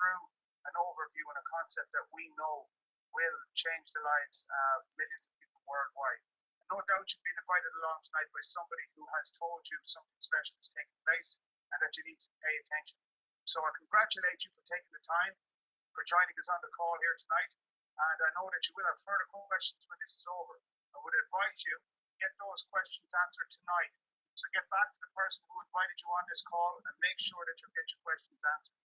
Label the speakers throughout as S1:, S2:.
S1: through an overview and a concept that we know will change the lives of millions of people worldwide. And no doubt you've been invited along tonight by somebody who has told you something special is taking place and that you need to pay attention. So I congratulate you for taking the time, for joining us on the call here tonight. And I know that you will have further questions when this is over. I would advise you get those questions answered tonight. So get back to the person who invited you on this call and make sure that you get your questions answered.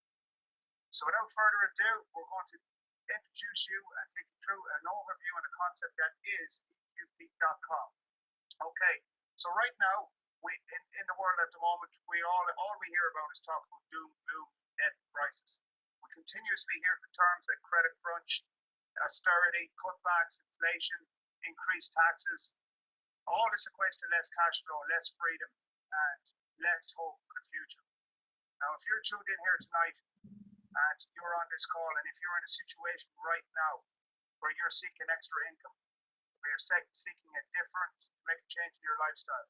S1: So without further ado, we're going to introduce you and take you through an overview on the concept that is EqPeak.com. Okay, so right now, in the world at the moment, all we hear about is talk about doom, gloom, debt, crisis. We continuously hear the terms like credit crunch, austerity, cutbacks, inflation, increased taxes. All this equates to less cash flow, less freedom, and less hope for the future. Now, if you're tuned in here tonight and you're on this call, and if you're in a situation right now where you're seeking extra income, where you're seeking a different, make a change in your lifestyle,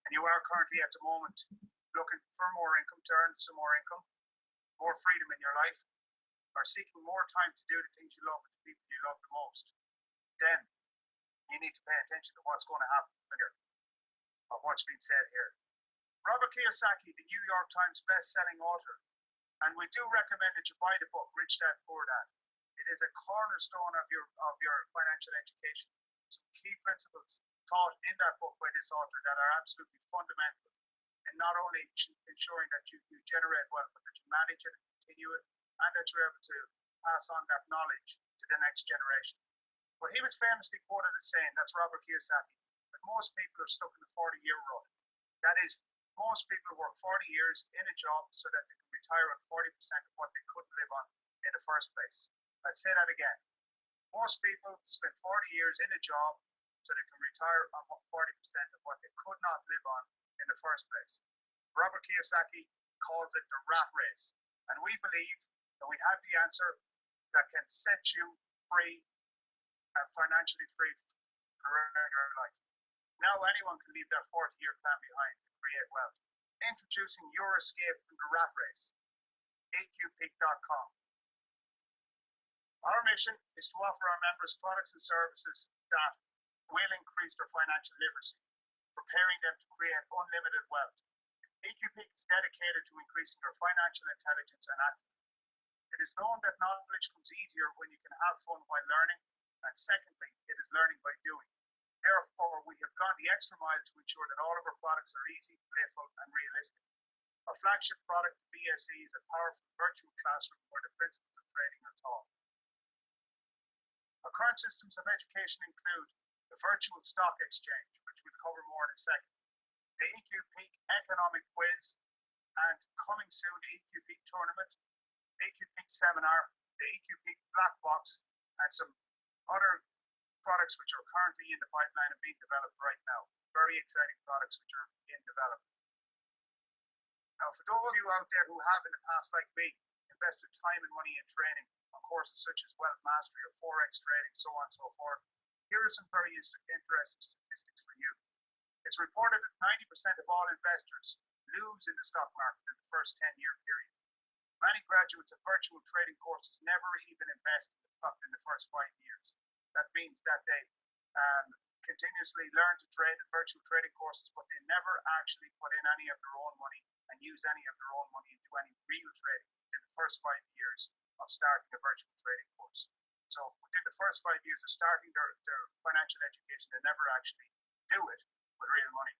S1: and you are currently at the moment looking for more income, to earn some more income, more freedom in your life, or seeking more time to do the things you love with the people you love the most, then you need to pay attention to what's going to happen here, or what's being said here. Robert Kiyosaki, the New York Times best-selling author, and we do recommend that you buy the book, Rich Dad Poor Dad. It is a cornerstone of your financial education. Some key principles taught in that book by this author that are absolutely fundamental in not only ensuring that you generate wealth, but that you manage it and continue it, and that you're able to pass on that knowledge to the next generation. But he was famously quoted as saying, that's Robert Kiyosaki, that most people are stuck in the 40-year rut. That is, most people work 40 years in a job so that they can retire on 40% of what they couldn't live on in the first place. I'd say that again. Most people spend 40 years in a job so they can retire on 40% of what they could not live on in the first place. Robert Kiyosaki calls it the rat race. And we believe that we have the answer that can set you free, financially free for your life. Now anyone can leave their 40-year plan behind to create wealth. Introducing your escape from the rat race. EqPeak.com. Our mission is to offer our members products and services that will increase their financial literacy, preparing them to create unlimited wealth. EqPeak is dedicated to increasing their financial intelligence and acumen. It is known that knowledge comes easier when you can have fun while learning, and secondly, it is learning by doing. Therefore, we have gone the extra mile to ensure that all of our products are easy, playful, and realistic. Our flagship product, the BSE, is a powerful virtual classroom where the principles of trading are taught. Our current systems of education include the virtual stock exchange, which we'll cover more in a second, the EqPeak economic quiz, and coming soon, the EqPeak tournament, the EqPeak seminar, the EqPeak black box, and some other products which are currently in the pipeline and being developed right now. Very exciting products which are in development. Now, for those of you out there who have in the past, like me, invested time and money in training on courses such as wealth mastery or forex trading, so on and so forth, here are some very interesting statistics for you. It's reported that 90% of all investors lose in the stock market in the first 10-year period. Many graduates of virtual trading courses never even invest in the first 5 years. That means that they continuously learn to trade in virtual trading courses, but they never actually put in any of their own money and use any of their own money and do any real trading in the first 5 years of starting a virtual trading course. So within the first 5 years of starting their financial education, they never actually do it with real money.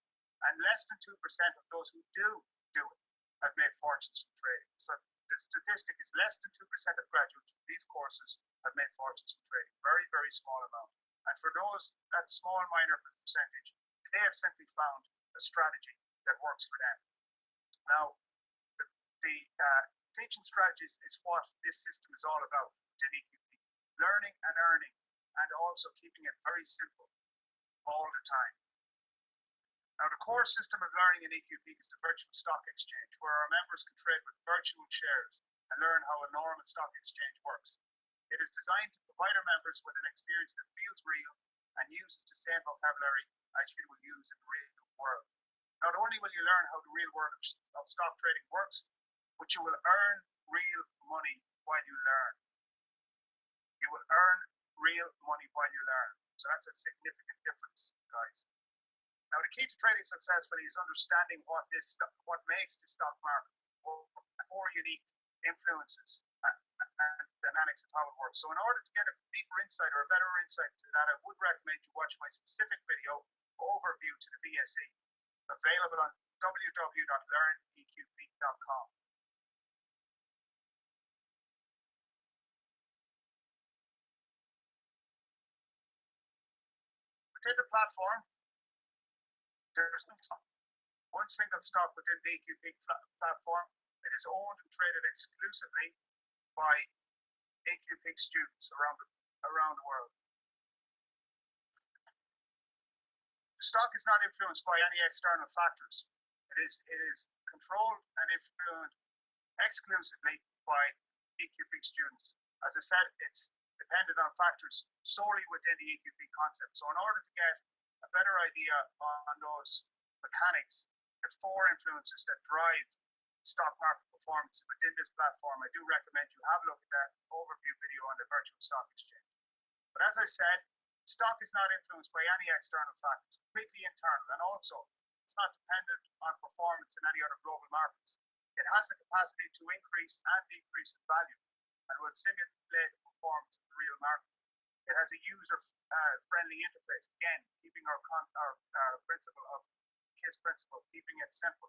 S1: And less than 2% of those who do it have made fortunes from trading. So the statistic is less than 2% of graduates from these courses have made fortunes from trading. Very, very small amount. And for those, that small minor percentage, they have simply found a strategy that works for them. Now, the teaching strategies is what this system is all about within EqPeak. Learning and earning, and also keeping it very simple all the time. Now, the core system of learning in EqPeak is the virtual stock exchange, where our members can trade with virtual shares and learn how a normal stock exchange works. It is designed to provide our members with an experience that feels real and uses the same vocabulary as you will use in the real world. Not only will you learn how the real world of stock trading works, but you will earn real real money while you learn. So that's a significant difference, guys. Now, the key to trading successfully is understanding what makes the stock market four unique influences and dynamics of how it works. So in order to get a deeper insight or a better insight to that, I would recommend you watch my specific video overview to the BSE, available on www.learneqpeak.com. Within the platform, there's one single stock within the EqPeak platform. It is owned and traded exclusively by EqPeak students around the world. The stock is not influenced by any external factors. It is controlled and influenced exclusively by EqPeak students. As I said, it's dependent on factors solely within the EqPeak concept. So in order to get a better idea on those mechanics, the four influences that drive stock market performance within this platform, I do recommend you have a look at that overview video on the virtual stock exchange. But as I said, stock is not influenced by any external factors, completely internal, and also it's not dependent on performance in any other global markets. It has the capacity to increase and decrease in value and will simulate the performance of the real market. It has a user-friendly interface, again, keeping our principle of KISS principle, keeping it simple.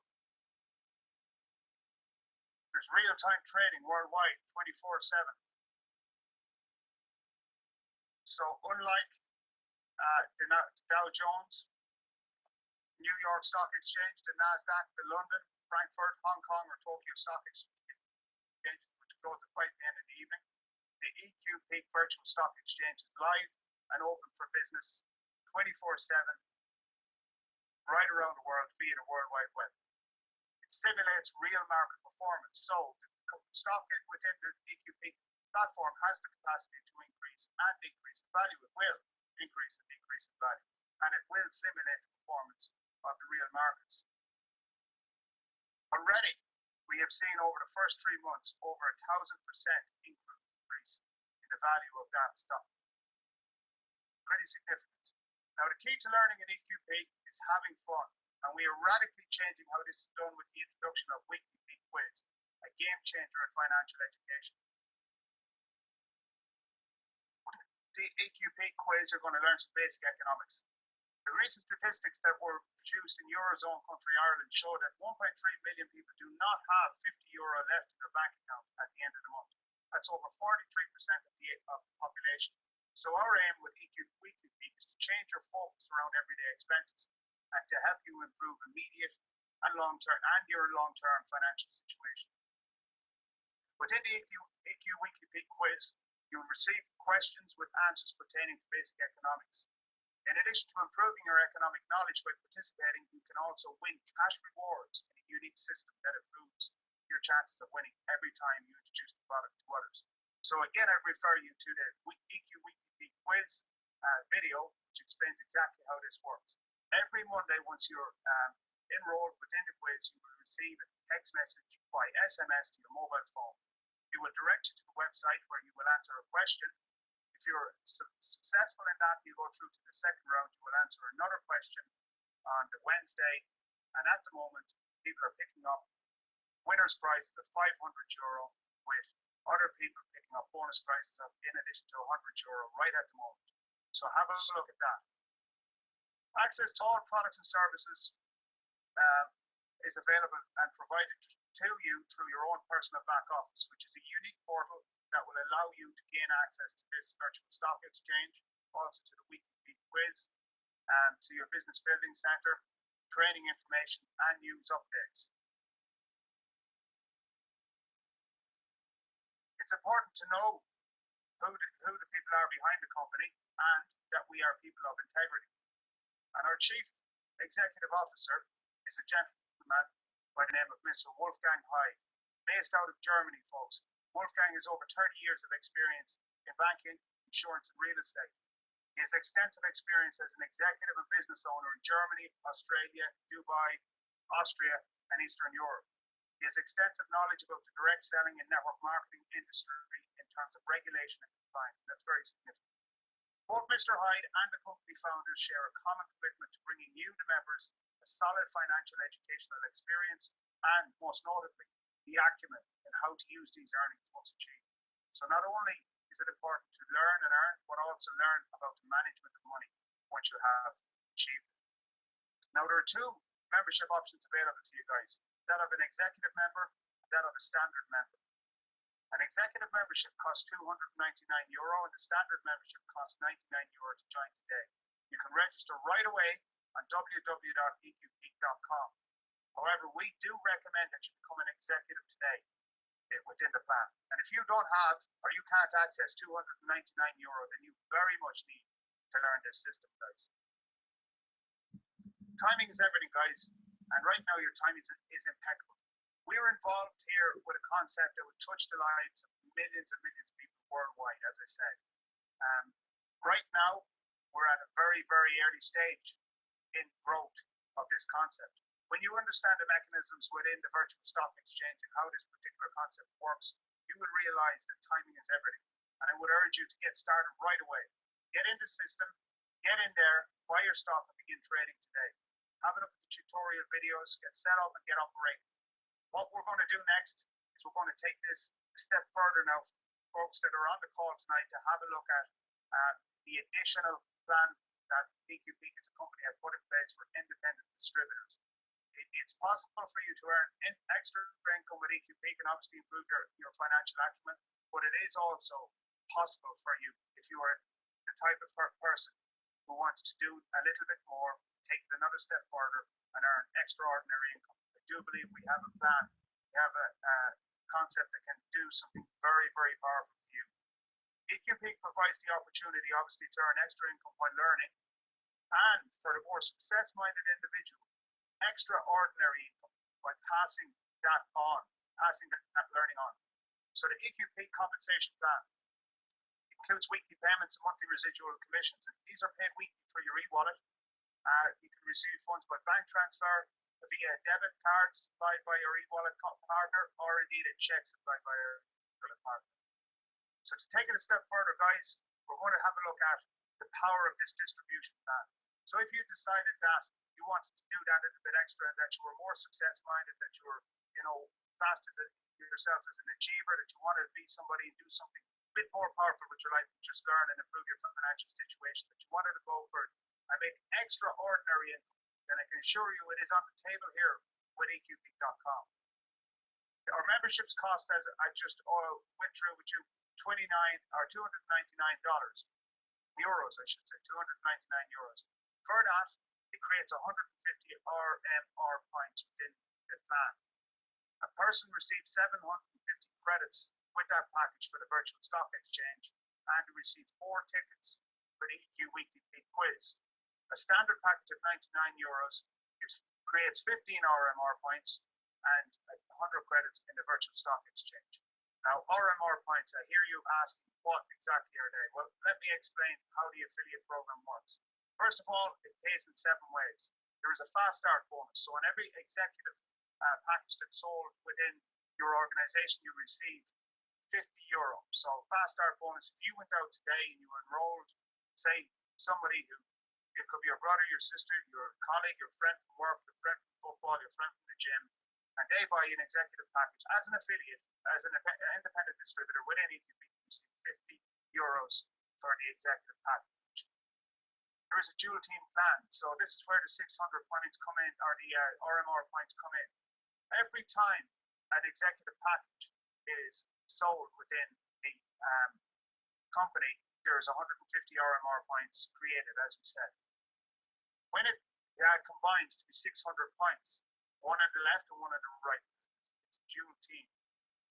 S1: There's real-time trading worldwide, 24/7. So unlike the Dow Jones, New York Stock Exchange, the NASDAQ, the London, Frankfurt, Hong Kong, or Tokyo Stock Exchange, which close at 5 p.m. in the evening, the EqPeak Virtual Stock Exchange is live and open for business 24/7 right around the world via the World Wide Web. It stimulates real market performance. So the stock within the EqPeak platform has the capacity to increase and decrease in value. It will increase and decrease in value, and it will simulate the performance of the real markets. Already, we have seen over the first 3 months over 1,000% increase in the value of that stock. Pretty significant. Now, the key to learning in EqPeak is having fun, and we are radically changing how this is done with the introduction of weekly peak quiz, a game changer in financial education. The EqPeak quiz, you're going to learn some basic economics. The recent statistics that were produced in Eurozone country Ireland show that 1.3 million people do not have €50 left in their bank account at the end of the month. That's over 43% of the population. So our aim with EqPeak is to change your focus around everyday expenses and to help you improve immediate and your long-term financial situation. Within the EqPeak quiz, you will receive questions with answers pertaining to basic economics. In addition to improving your economic knowledge by participating, you can also win cash rewards in a unique system that improves your chances of winning every time you introduce the product to others. So again, I refer you to the EqPeak quiz video, which explains exactly how this works. Every Monday, once you're enrolled within the quiz, you will receive a text message by SMS to your mobile phone. It will direct you to the website where you will answer a question. If you're successful in that, you go through to the second round. You will answer another question on the Wednesday. And at the moment, people are picking up winners' prizes of €500 with other people picking up bonus prizes of in addition to €100 right at the moment. So have a look at that. Access to all products and services is available and provided to you through your own personal back office, which is a unique portal that will allow you to gain access to this virtual stock exchange, also to the weekly peak quiz, to your business building center, training information, and news updates. It's important to know who the people are behind the company and that we are people of integrity. And our Chief Executive Officer is a gentleman by the name of Mr. Wolfgang Hai, based out of Germany, folks. Wolfgang has over 30 years of experience in banking, insurance, and real estate. He has extensive experience as an executive and business owner in Germany, Australia, Dubai, Austria, and Eastern Europe. He has extensive knowledge about the direct selling and network marketing industry in terms of regulation and compliance. That's very significant. Both Mr. Hyde and the company founders share a common commitment to bringing you, the members, a solid financial educational experience and, most notably, the acumen in how to use these earnings once achieved. So not only is it important to learn and earn, but also learn about the management of money once you have achieved it. Now, there are two membership options available to you guys, that of an executive member and that of a standard member. An executive membership costs €299 and the standard membership costs €99 to join today. You can register right away on www.eqpeak.com. However, we do recommend that you become an executive today within the plan. And if you don't have or you can't access €299, then you very much need to learn this system, guys. Timing is everything, guys, and right now your timing is impeccable. We're involved here with a concept that would touch the lives of millions and millions of people worldwide, as I said. Right now, we're at a very, very early stage in growth of this concept. When you understand the mechanisms within the virtual stock exchange and how this particular concept works, you will realize that timing is everything. And I would urge you to get started right away. Get in the system, get in there, buy your stock and begin trading today. Have a look at the tutorial videos, get set up and get operating. What we're going to do next is we're going to take this a step further now, folks that are on the call tonight, to have a look at the additional plan that EqPeak as a company has put in place for independent distributors. It's possible for you to earn extra income with EqPeak and obviously improve your financial acumen, but it is also possible for you if you are the type of person who wants to do a little bit more, take it another step further, and earn extraordinary income. I do believe we have a plan, we have a concept that can do something very, very powerful for you. EqPeak provides the opportunity, obviously, to earn extra income while learning, and for the more success-minded individual, extraordinary income by passing that learning on. So the EqPeak compensation plan includes weekly payments and monthly residual commissions, and these are paid weekly through your e-wallet. You can receive funds by bank transfer, via a debit card supplied by your e-wallet partner, or indeed a check supplied by your e-wallet partner. So to take it a step further, guys, we're going to have a look at the power of this distribution plan. So if you decided that you wanted to do that a little bit extra, and that you were more success-minded, that you were, fast as yourself as an achiever, that you wanted to be somebody and do something a bit more powerful with your life, and just learn and improve your financial situation, that you wanted to go for it and make extraordinary income, then I can assure you it is on the table here with EqPeak.com. Our memberships cost, as I just went through with you, $299, euros, I should say, €299. For that, it creates 150 RMR points within the plan. A person receives 750 credits with that package for the virtual stock exchange, and receives 4 tickets for the EQ Weekly Peak Quiz. A standard package of €99 creates 15 RMR points and 100 credits in the virtual stock exchange. Now, RMR points, I hear you asking, what exactly are they? Well, let me explain how the affiliate program works. First of all, it pays in 7 ways. There is a fast start bonus. So on every executive package that's sold within your organization, you receive €50. So fast start bonus, if you went out today and you enrolled, say, somebody who, it could be your brother, your sister, your colleague, your friend from work, your friend from football, your friend from the gym, and they buy an executive package as an affiliate, as an independent distributor within EqPeak, you receive €50 for the executive package. There is a dual team plan, so this is where the 600 points come in, or the RMR points come in. Every time an executive package is sold within the company, there's 150 RMR points created, as we said. When it combines to be 600 points, one on the left and one on the right, it's a dual team.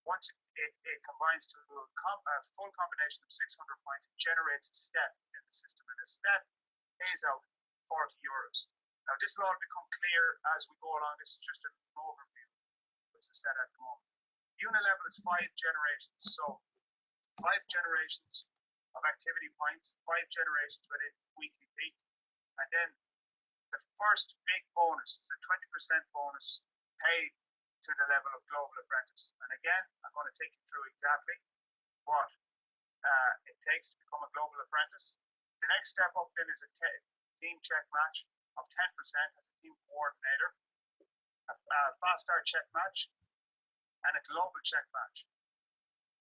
S1: Once it combines to a full combination of 600 points, it generates a step in the system, and a step pays out €40. Now, this will all become clear as we go along. This is just an overview, as I said at the moment. Unit level is 5 generations, so 5 generations of activity points, 5 generations within Weekly Peak, and then the first big bonus is a 20% bonus paid to the level of Global Apprentice. And again, I'm going to take you through exactly what it takes to become a Global Apprentice. The next step up then is a team check match of 10% as a team coordinator, a fast start check match, and a global check match.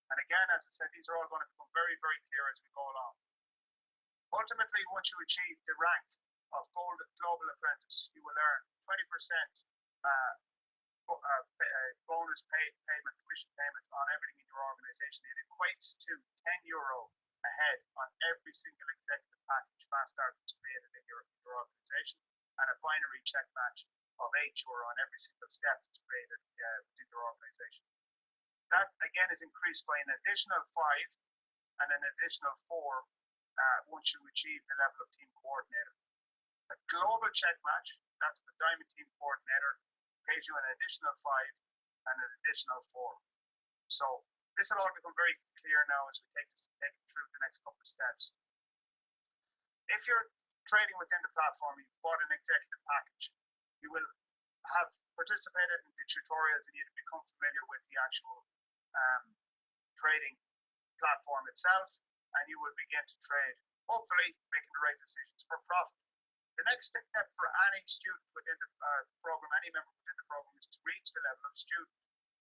S1: And again, as I said, these are all going to become very, very clear as we go along. Ultimately, once you achieve the rank of Gold Global Apprentice, you will earn 20% bonus payment, commission payment on everything in your organization. It equates to €10 a head on every single executive package fast start that's created in your organization, and a binary check match of €8 on every single step that's created within your organization. That again is increased by an additional 5 and an additional 4 once you achieve the level of team coordinator. A global check match, that's the Diamond Team Coordinator, pays you an additional 5 and an additional 4. So this will all become very clear now as we take it through the next couple of steps. If you're trading within the platform, you've bought an executive package, you will have participated in the tutorials and you will become familiar with the actual trading platform itself, and you will begin to trade, hopefully making the right decisions for profit. The next step for any student within the program, any member within the program, is to reach the level of student.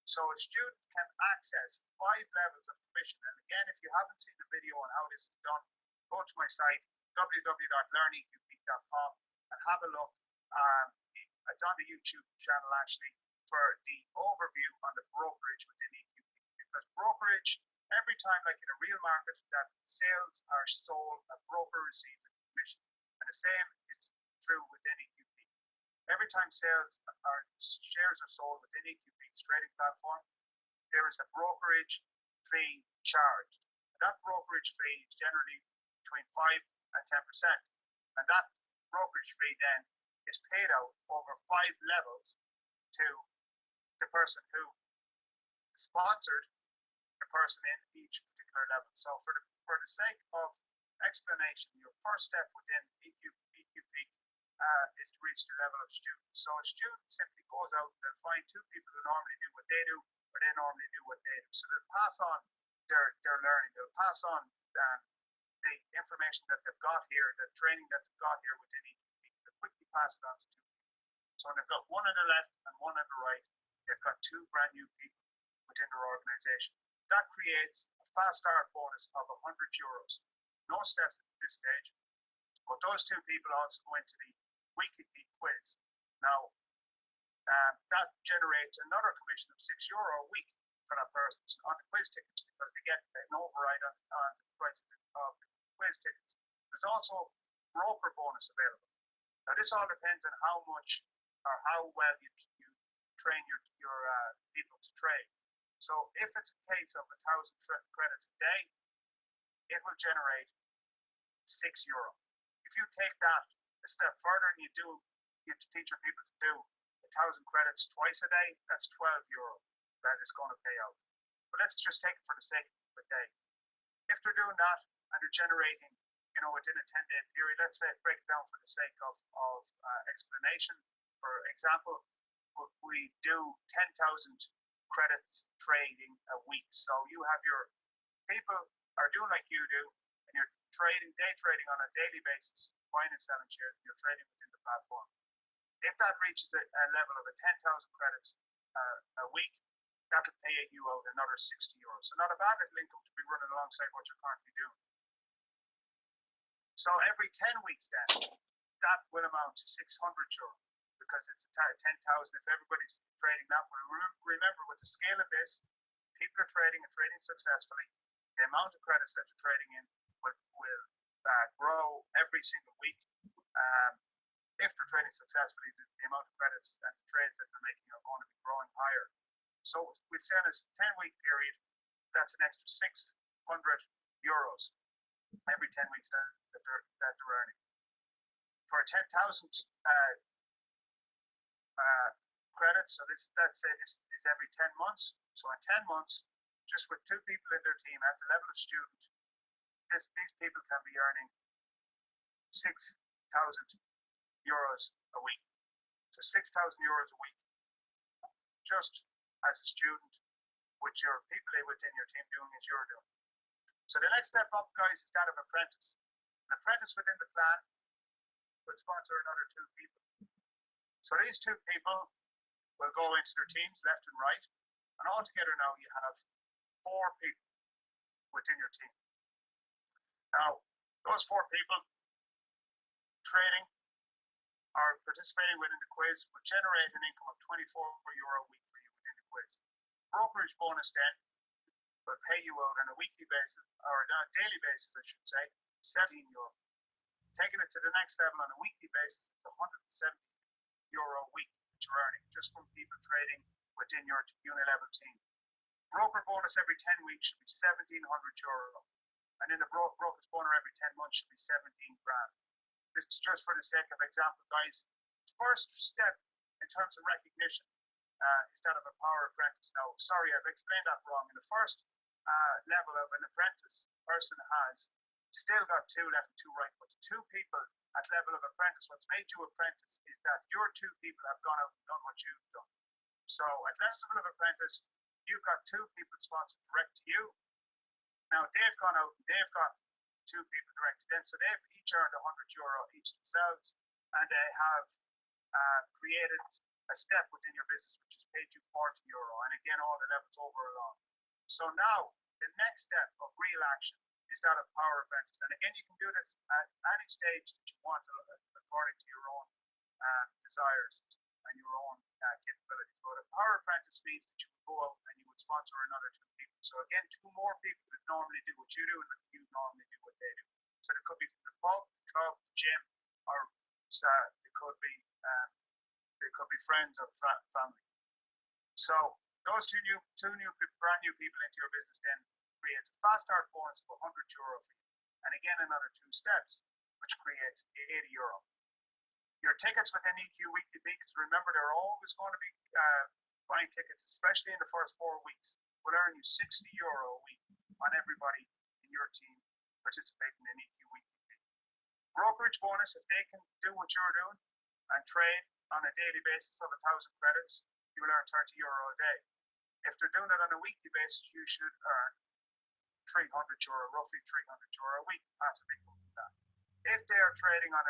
S1: So a student can access 5 levels of commission. And again, if you haven't seen the video on how this is done, go to my site, www.learneqpeak.com, and have a look. It's on the YouTube channel actually, for the overview on the brokerage within EqPeak. Because brokerage, every time, like in a real market, that sales are sold, a broker receives a commission. And the same is true within EqPeak. Every time shares are sold within EqPeak's trading platform, there is a brokerage fee charged. And that brokerage fee is generally between 5 and 10%. And that brokerage fee then is paid out over 5 levels to the person who sponsored the person in each particular level. So for the sake of explanation, your first step within EqPeak is to reach the level of student. So a student simply goes out and finds 2 people who normally do what they do, or they normally do what they do. So they'll pass on their learning, they'll pass on the information that they've got here, the training that they've got here within EqPeak, they'll quickly pass it on to 2 people. So when they've got one on the left and one on the right, they've got 2 brand new people within their organization. That creates a fast start bonus of €100. No steps at this stage, but those 2 people also go into the weekly peak quiz. Now, that generates another commission of €6 a week for that person on the quiz tickets, because they get an override on the price of the quiz tickets. There's also broker bonus available. Now, this all depends on how much or how well you train your people to trade. So if it's a case of 1,000 credits a day, it will generate €6. If you take that a step further and you teach your people to do 1,000 credits twice a day, that's €12 that is going to pay out. But let's just take it for the sake of a day. If they're doing that and they're generating, within a 10-day period, let's say break it down for the sake of explanation. For example, we do 10,000 credits trading a week. So you have your people are doing like you do, and you're day trading on a daily basis, buying and selling shares, and you're trading within the platform. If that reaches a level of 10,000 credits a week, that will pay you out another €60. So not a bad little income to be running alongside what you're currently doing. So every 10 weeks then, that will amount to €600, because it's 10,000 if everybody's trading that. But remember, with the scale of this, people are trading and trading successfully. The amount of credits that you're trading in will grow every single week. If they're trading successfully, the amount of credits and the trades that they're making are going to be growing higher. So we'd say on a 10-week period, that's an extra €600 every 10 weeks that they're earning. For 10,000 credits, so let's say this is every 10 months. So in 10 months, just with 2 people in their team at the level of student, these people can be earning €6,000 a week. So €6,000 a week, just as a student, with your people within your team doing as you're doing. So the next step up, guys, is that of apprentice. An apprentice within the plan will sponsor another two people. So these two people will go into their teams left and right, and altogether now you have four people within your team. Now, those four people trading or participating within the quiz will generate an income of €24 a week for you within the quiz. Brokerage bonus then will pay you out on a weekly basis, or on a daily basis, I should say, €17. Taking it to the next level on a weekly basis, it's €170 a week that you're earning just from people trading within your unilevel team. Broker bonus every 10 weeks should be €1,700, and then the broker's bonus every 10 months should be 17 grand. This is just for the sake of example, guys. First step in terms of recognition is that of a power apprentice. Now, sorry, I've explained that wrong. In the first level of an apprentice, person has still got two left and two right, but the two people at level of apprentice, what's made you apprentice is that your two people have gone out and done what you've done. So at level of apprentice, you've got two people sponsored direct to you. Now they've gone out and they've got two people direct to them, so they've each earned €100 each themselves, and they have created a step within your business which has paid you €40, and again all the levels over along. So now the next step of real action is that of power apprentice, and again you can do this at any stage that you want according to your own desires and your own capabilities. But a power apprentice means that you would go out and you would sponsor another two people. So again, two more people that normally do what you do and you normally do what they do. So it could be from the pub, club, gym, or it could be friends or family. So those two brand new people into your business then creates a fast start bonus of €100 for you, and again another two steps, which creates €80. Your tickets within EQ Weekly Peak, remember they're always going to be buying tickets, especially in the first 4 weeks, will earn you €60 a week on everybody in your team participating in EQ Weekly Peak. Brokerage bonus, if they can do what you're doing and trade on a daily basis of 1,000 credits, you will earn €30 a day. If they're doing it on a weekly basis, you should earn €300, roughly €300 a week. Passive income from that. If they are trading on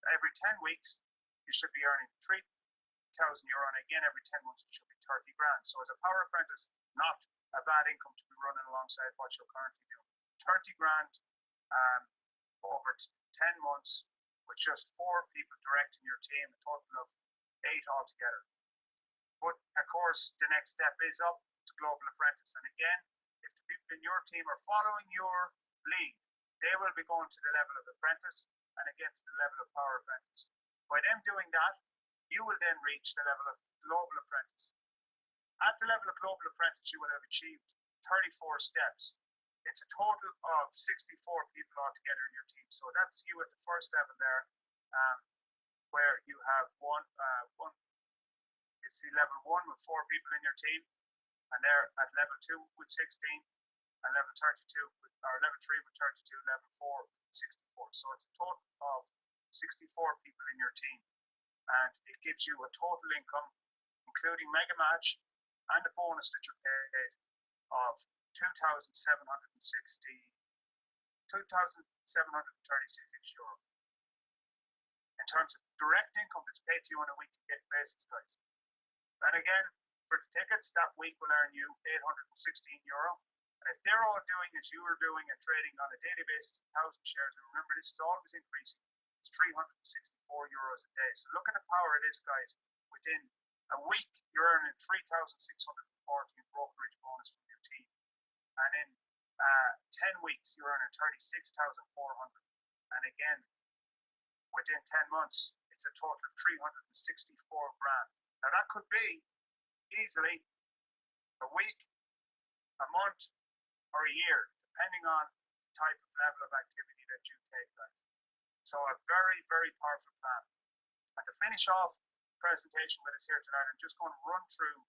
S1: every 10 weeks, you should be earning €3,000, and again every 10 months it should be 30 grand. So as a power apprentice, not a bad income to be running alongside what you're currently doing. 30 grand over 10 months with just 4 people direct in your team, a total of 8 altogether. But of course, the next step is up to Global Apprentice. And again, if the people in your team are following your lead, they will be going to the level of apprentice and again to the level of power apprentice. By them doing that, you will then reach the level of Global Apprentice. At the level of Global Apprentice, you will have achieved 34 steps. It's a total of 64 people altogether in your team. So that's you at the first level there, where you have it's the level 1 with 4 people in your team, and they're at level 2 with 16, and level 32 or level 3 with 32, level 4 with 64. So it's a total of 64 people in your team, and it gives you a total income, including mega match and the bonus that you're paid, of €2,736. In terms of direct income that's paid to you on a weekly basis, guys. And again, for the tickets, that week will earn you €816. And if they're all doing as you are doing and trading on a daily basis, 1,000 shares, and remember this is always increasing, it's €364 a day. So look at the power of this, guys. Within a week, you're earning 3,640 in brokerage bonus from your team. And in 10 weeks, you're earning 36,400. And again, within 10 months, it's a total of 364 grand. Now that could be easily a week, a month, or a year, depending on the type of level of activity that you take, guys. So a very, very powerful plan. And to finish off the presentation with us here tonight, I'm just going to run through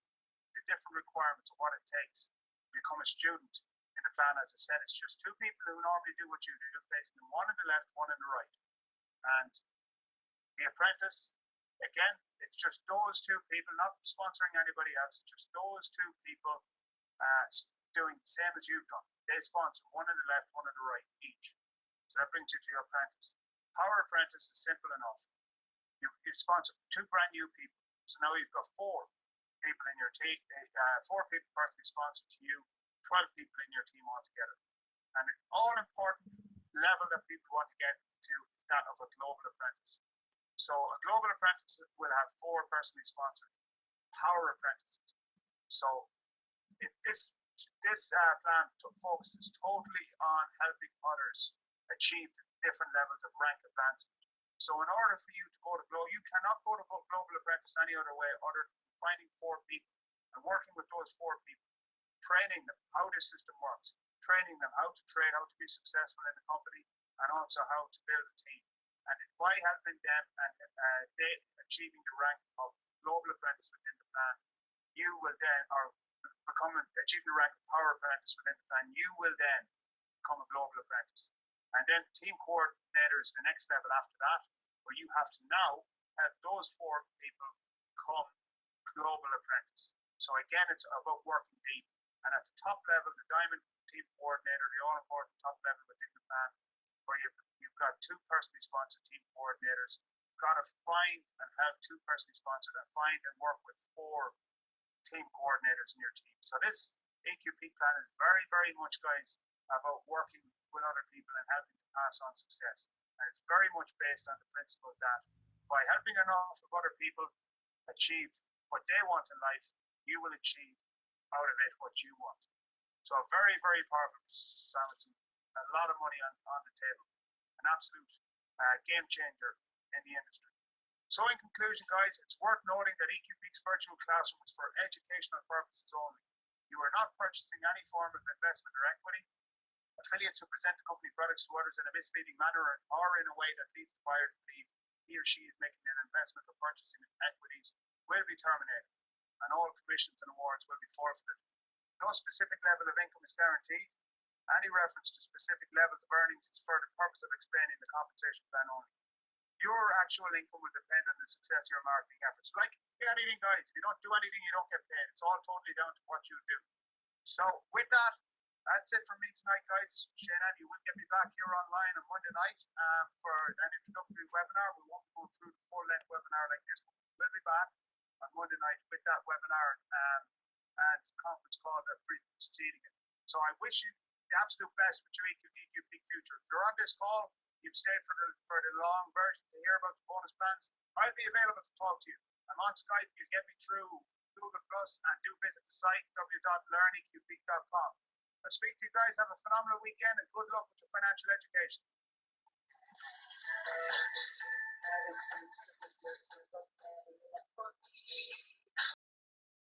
S1: the different requirements of what it takes to become a student in the plan. As I said, it's just 2 people who normally do what you do, facing them, one on the left, one on the right. And the apprentice, again, it's just those 2 people, not sponsoring anybody else, it's just those 2 people doing the same as you've done. They sponsor one on the left, one on the right each. So that brings you to your apprentice. Power apprentice is simple enough. You sponsor 2 brand new people. So now you've got 4 people in your team, 4 people personally sponsored to you, 12 people in your team altogether. And the all important level that people want to get to is that of a global apprentice. So a global apprentice will have 4 personally sponsored power apprentices. So if this plan focuses totally on helping others achieve different levels of rank advancement. So in order for you to go to global, you cannot go to global apprentice any other way other than finding 4 people and working with those 4 people, training them how this system works, training them how to trade, how to be successful in the company, and also how to build a team. And by helping them and they achieving the rank of global apprentice within the plan, you will then, or achieving the rank of power apprentice within the plan, you will then become a global apprentice. And then team coordinator is the next level after that, where you have to now have those 4 people become global apprentice. So again, it's about working deep. And at the top level, the diamond team coordinator, the all-important top level within the plan, where you've got 2 personally sponsored team coordinators. You've got to find and have 2 personally sponsored and find and work with 4 team coordinators in your team. So this EqPeak plan is very, very much, guys, about working with other people and helping to pass on success. And it's very much based on the principle that by helping enough of other people achieve what they want in life, you will achieve out of it what you want. So very, very powerful, Sam. A lot of money on the table. An absolute game changer in the industry. So in conclusion, guys, it's worth noting that EqPeak's virtual classroom is for educational purposes only. You are not purchasing any form of investment or equity. Affiliates who present the company products to others in a misleading manner or in a way that leads the buyer to believe he or she is making an investment or purchasing equities will be terminated, and all commissions and awards will be forfeited. No specific level of income is guaranteed. Any reference to specific levels of earnings is for the purpose of explaining the compensation plan only. Your actual income will depend on the success of your marketing efforts. Like anything, guys, if you don't do anything, you don't get paid. It's all totally down to what you do. So with that, that's it for me tonight, guys. Shane, you will get me back here online on Monday night for an introductory webinar. We won't go through the full-length webinar like this, but we'll be back on Monday night with that webinar and conference call that preceding it. So I wish you the absolute best with your EqPeak future. If you're on this call, you've stayed for the long version to hear about the bonus plans, I'll be available to talk to you. I'm on Skype. You get me through Google Plus and do visit the site www.learneqpeak.com. I'll speak to you guys. Have a phenomenal weekend and good luck with your financial education.